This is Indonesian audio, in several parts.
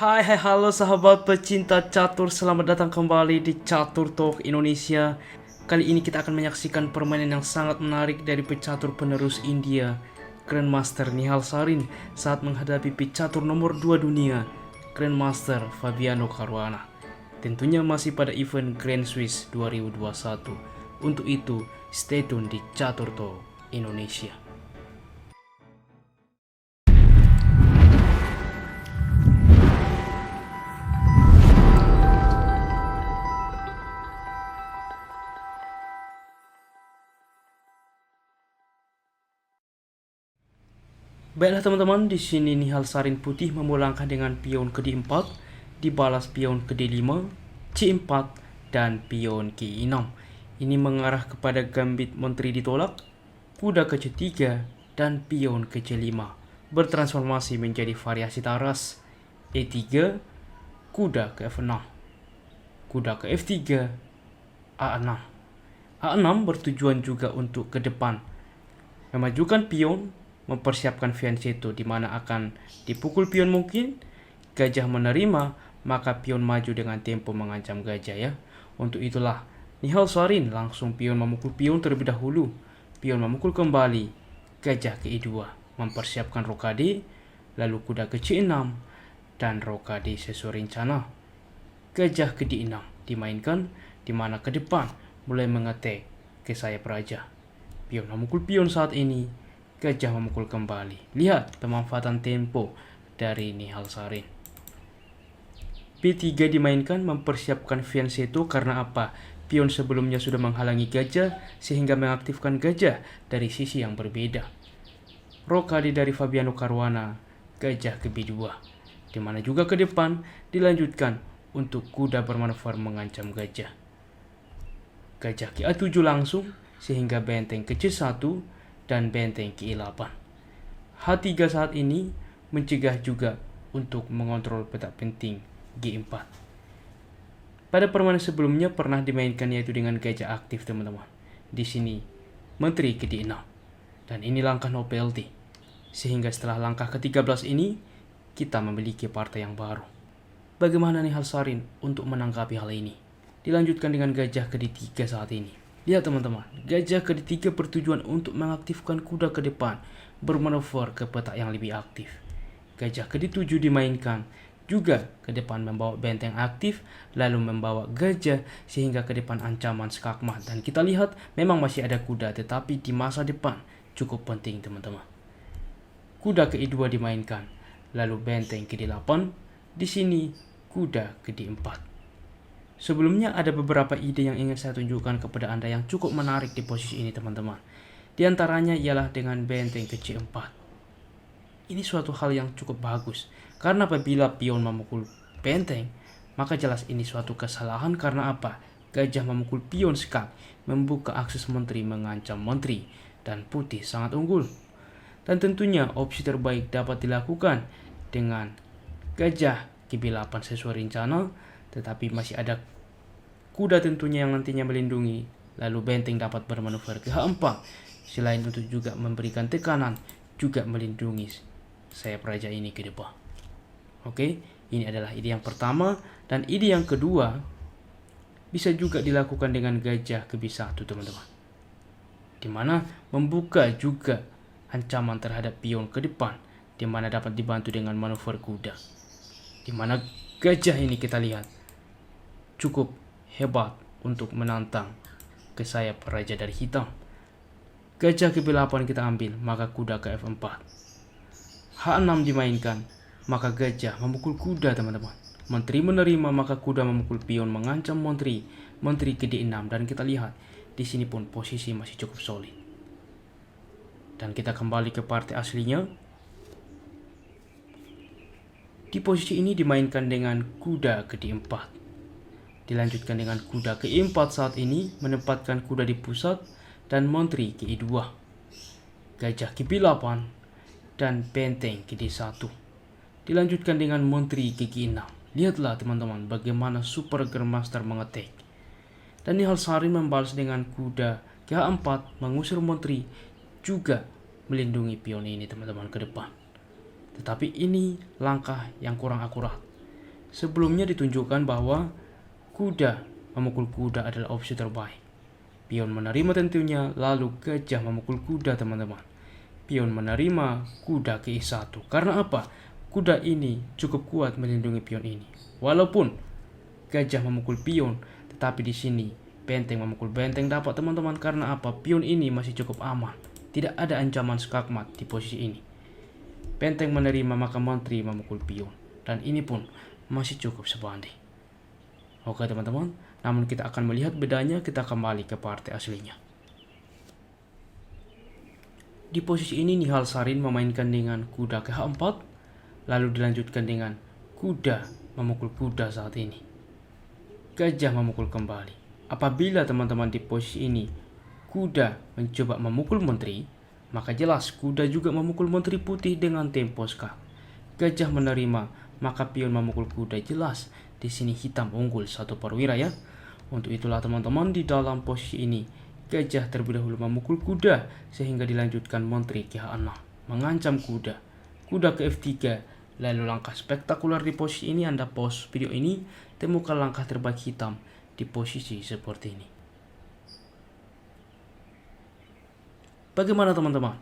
Halo sahabat pecinta catur, selamat datang kembali di Catur Talk Indonesia. Kali ini kita akan menyaksikan permainan yang sangat menarik dari pecatur penerus India, Grandmaster Nihal Sarin saat menghadapi pecatur nomor 2 dunia, Grandmaster Fabiano Caruana. Tentunya masih pada event Grand Swiss 2021. Untuk itu, stay tune di Catur Talk Indonesia. Baiklah teman-teman, di sini Nihal Sarin putih memulangkan dengan pion ke D4, dibalas pion ke D5, C4, dan pion G6. Ini mengarah kepada gambit menteri ditolak, kuda ke C3, dan pion ke C5. Bertransformasi menjadi variasi taras, E3, kuda ke F6, kuda ke F3, A6. A6 bertujuan juga untuk ke depan, memajukan pion, mempersiapkan fianchetto di mana akan dipukul pion mungkin, gajah menerima, maka pion maju dengan tempo mengancam gajah ya. Untuk itulah Nihal Sarin langsung pion memukul pion terlebih dahulu, pion memukul kembali, gajah ke E2, mempersiapkan rokade, lalu kuda ke C6, dan rokade sesuai rencana. Gajah ke D6 dimainkan, di mana ke depan mulai mengetek ke sayap raja. Pion memukul pion saat ini, gajah memukul kembali. Lihat pemanfaatan tempo dari Nihal Sarin. B3 dimainkan, mempersiapkan fianchetto karena apa? Pion sebelumnya sudah menghalangi gajah sehingga mengaktifkan gajah dari sisi yang berbeda. Rokade dari Fabiano Caruana, gajah ke B2, di mana juga ke depan dilanjutkan untuk kuda bermanuver mengancam gajah. Gajah ke A7 langsung sehingga benteng ke C1 dan benteng ke E8. H3 saat ini mencegah juga untuk mengontrol petak penting G4. Pada permainan sebelumnya pernah dimainkan yaitu dengan gajah aktif teman-teman. Di sini menteri ke D6 dan ini langkah no penalty. Sehingga setelah langkah ke-13 ini kita memiliki partai yang baru. Bagaimana Nihal Sarin untuk menanggapi hal ini? Dilanjutkan dengan gajah ke D3 saat ini. Lihat teman-teman, gajah ke D3 bertujuan untuk mengaktifkan kuda ke depan, bermanuver ke petak yang lebih aktif. Gajah ke D7 dimainkan, juga ke depan membawa benteng aktif, lalu membawa gajah sehingga ke depan ancaman skakmat. Dan kita lihat memang masih ada kuda, tetapi di masa depan cukup penting teman-teman. Kuda ke E2 dimainkan, lalu benteng ke D8, di sini kuda ke D4. Sebelumnya ada beberapa ide yang ingin saya tunjukkan kepada Anda yang cukup menarik di posisi ini teman-teman. Di antaranya ialah dengan benteng ke C4. Ini suatu hal yang cukup bagus, karena apabila pion memukul benteng, maka jelas ini suatu kesalahan karena apa? Gajah memukul pion skak, membuka akses menteri mengancam menteri, dan putih sangat unggul. Dan tentunya opsi terbaik dapat dilakukan dengan gajah ke B8 sesuai rencana, tetapi masih ada kuda tentunya yang nantinya melindungi, lalu benteng dapat bermanuver ke H4 selain untuk juga memberikan tekanan, juga melindungi sayap raja ini ke depan. Oke, ini adalah ide yang pertama. Dan ide yang kedua bisa juga dilakukan dengan gajah ke B1 teman-teman, dimana membuka juga ancaman terhadap pion ke depan, dimana dapat dibantu dengan manuver kuda, dimana gajah ini kita lihat cukup hebat untuk menantang ke sayap raja dari hitam. Gajah ke B8 kita ambil, maka kuda ke F4. H6 dimainkan, maka gajah memukul kuda teman-teman. Menteri menerima, maka kuda memukul pion mengancam menteri. Menteri ke D6 dan kita lihat di sini pun posisi masih cukup solid. Dan kita kembali ke partai aslinya. Di posisi ini dimainkan dengan kuda ke D4. Dilanjutkan dengan kuda ke E4 saat ini, menempatkan kuda di pusat dan menteri ke E2. Gajah ke B8 dan benteng ke D1. Dilanjutkan dengan menteri ke G6. Lihatlah teman-teman bagaimana Super Grandmaster mengetek. Dan Nihal Sarin membalas dengan kuda ke H4, mengusir menteri, juga melindungi pion ini teman-teman ke depan. Tetapi ini langkah yang kurang akurat. Sebelumnya ditunjukkan bahwa kuda memukul kuda adalah opsi terbaik. Pion menerima tentunya, lalu gajah memukul kuda teman-teman. Pion menerima, kuda ke E1. Karena apa? Kuda ini cukup kuat melindungi pion ini. Walaupun gajah memukul pion, tetapi di sini benteng memukul benteng dapat teman-teman. Karena apa? Pion ini masih cukup aman. Tidak ada ancaman skakmat di posisi ini. Benteng menerima, maka menteri memukul pion. Dan ini pun masih cukup sebanding. Oke teman-teman, namun kita akan melihat bedanya. Kita kembali ke partai aslinya. Di posisi ini Nihal Sarin memainkan dengan kuda ke H4, lalu dilanjutkan dengan kuda memukul kuda saat ini. Gajah memukul kembali. Apabila teman-teman di posisi ini kuda mencoba memukul menteri, maka jelas kuda juga memukul menteri putih dengan tempo skak. Gajah menerima, maka pion memukul kuda. Jelas di sini hitam unggul satu perwira ya. Untuk itulah teman-teman, di dalam posisi ini gajah terlebih dahulu memukul kuda sehingga dilanjutkan menteri ke H6 mengancam kuda. Kuda ke F3, lalu langkah spektakuler di posisi ini. Anda pause video ini, temukan langkah terbaik hitam di posisi seperti ini. Bagaimana teman-teman?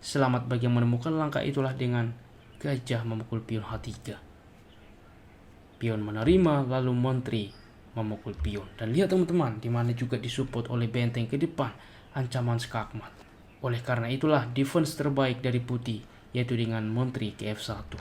Selamat bagi yang menemukan langkah itulah dengan gajah memukul pion H3. Pion menerima, lalu menteri memukul pion. Dan lihat teman-teman, di mana juga disupport oleh benteng ke depan, ancaman skakmat. Oleh karena itulah defense terbaik dari putih, yaitu dengan menteri ke F1.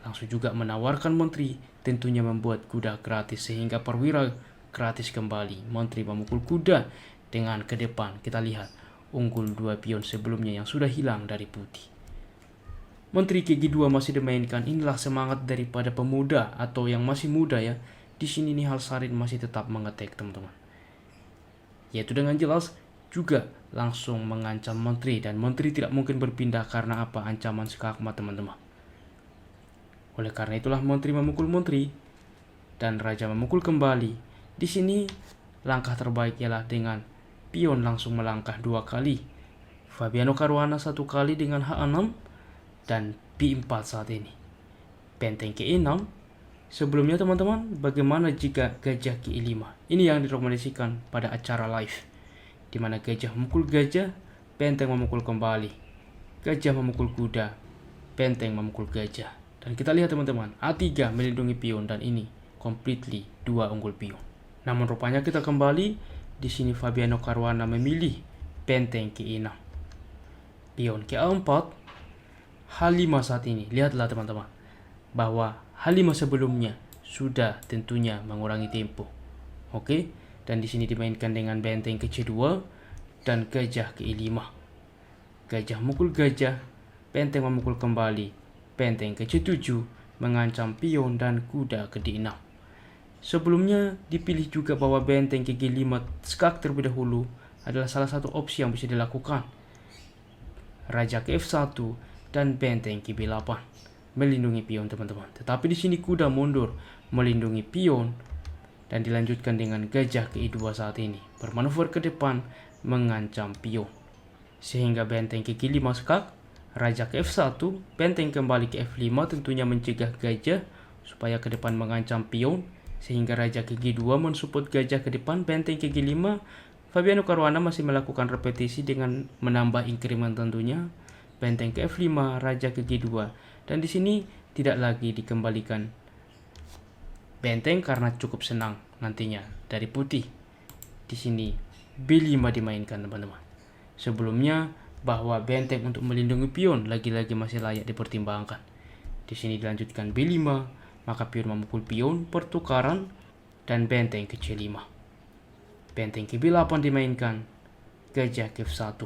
Langsung juga menawarkan menteri, tentunya membuat kuda gratis sehingga perwira gratis kembali. Menteri memukul kuda dengan ke depan. Kita lihat unggul 2 pion sebelumnya yang sudah hilang dari putih. Menteri ke G2 masih dimainkan. Inilah semangat daripada pemuda atau yang masih muda ya. Di sini Nihal Sarin masih tetap mengetek teman-teman. Yaitu dengan jelas juga langsung mengancam menteri, dan menteri tidak mungkin berpindah karena apa? Ancaman skakmat teman-teman. Oleh karena itulah menteri memukul menteri dan raja memukul kembali. Di sini langkah terbaik ialah dengan pion langsung melangkah 2 kali. Fabiano Caruana 1 kali dengan H6 dan B4 saat ini. Benteng ke E6. Sebelumnya teman-teman, bagaimana jika gajah ke E5? Ini yang direkomendasikan pada acara live, di mana gajah memukul gajah, benteng memukul kembali. Gajah memukul kuda, benteng memukul gajah. Dan kita lihat teman-teman, A3 melindungi pion, dan ini completely 2 unggul pion. Namun rupanya kita kembali, di sini Fabiano Caruana memilih benteng ke E6. Pion ke A4, H5 saat ini. Lihatlah teman-teman, bahwa H5 sebelumnya sudah tentunya mengurangi tempo. Oke, dan di sini dimainkan dengan benteng ke C2 dan gajah ke E5. Gajah memukul gajah, benteng memukul kembali. Benteng ke C7 mengancam pion dan kuda ke D6. Sebelumnya dipilih juga bahwa benteng ke G5 skak terlebih dahulu adalah salah satu opsi yang bisa dilakukan. Raja ke F1 dan benteng ke B8 melindungi pion teman-teman. Tetapi di sini kuda mundur melindungi pion dan dilanjutkan dengan gajah ke E2 saat ini bermanuver ke depan mengancam pion. Sehingga benteng ke G5 skak, raja ke F1, benteng kembali ke F5 tentunya mencegah gajah supaya ke depan mengancam pion, sehingga raja ke G2 mensupport gajah ke depan. Benteng ke G5, Fabiano Caruana masih melakukan repetisi dengan menambah increment tentunya. Benteng ke F5, raja ke G2, dan di sini tidak lagi dikembalikan benteng karena cukup senang nantinya dari putih. Di sini B5 dimainkan teman-teman. Sebelumnya bahwa benteng untuk melindungi pion lagi-lagi masih layak dipertimbangkan. Di sini dilanjutkan B5, maka pion memukul pion, pertukaran, dan benteng ke C5. Benteng ke B8 dimainkan, gajah ke F1.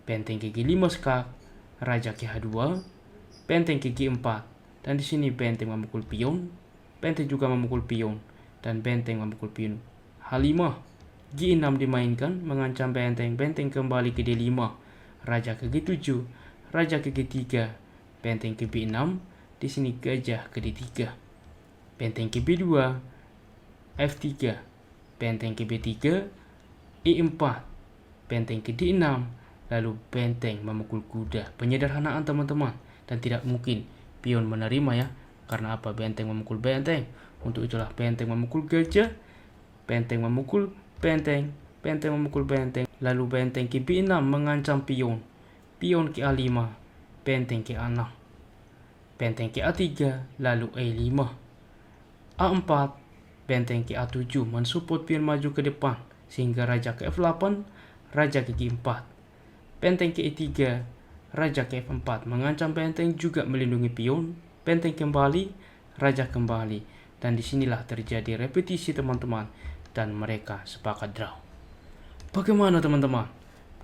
Benteng ke G5 skak, raja ke H2, benteng ke G4, dan di sini benteng memukul pion, benteng juga memukul pion, dan benteng memukul pion. H5, G6 dimainkan, mengancam benteng, benteng kembali ke D5, raja ke G7, raja ke G3, benteng ke B6, di sini gajah ke D3, benteng ke B2, F3, benteng ke B3, E4, benteng ke D6, lalu benteng memukul kuda. Penyederhanaan teman-teman, dan tidak mungkin pion menerima ya. Karena apa? Benteng memukul benteng. Untuk itulah benteng memukul gajah, benteng memukul benteng, benteng memukul benteng. Lalu benteng ke B6 mengancam pion, pion ke A5, benteng ke A6, benteng ke A3, lalu E5, A4, benteng ke A7 mensupport pion maju ke depan, sehingga raja ke F8, raja ke G4, benteng ke E3, raja ke F4 mengancam benteng juga melindungi pion, benteng kembali, raja kembali. Dan disinilah terjadi repetisi teman-teman, dan mereka sepakat draw. Bagaimana teman-teman?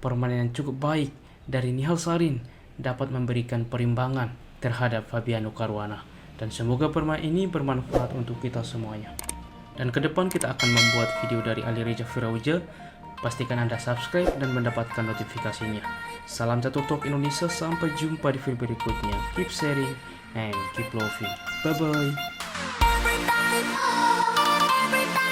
Permainan yang cukup baik dari Nihal Sarin dapat memberikan perimbangan terhadap Fabiano Caruana. Dan semoga permainan ini bermanfaat untuk kita semuanya. Dan ke depan kita akan membuat video dari Ali Reza Firauja. Pastikan Anda subscribe dan mendapatkan notifikasinya. Salam Catur Talk Indonesia, sampai jumpa di video berikutnya. Keep sharing and keep loving. Bye-bye. Every time.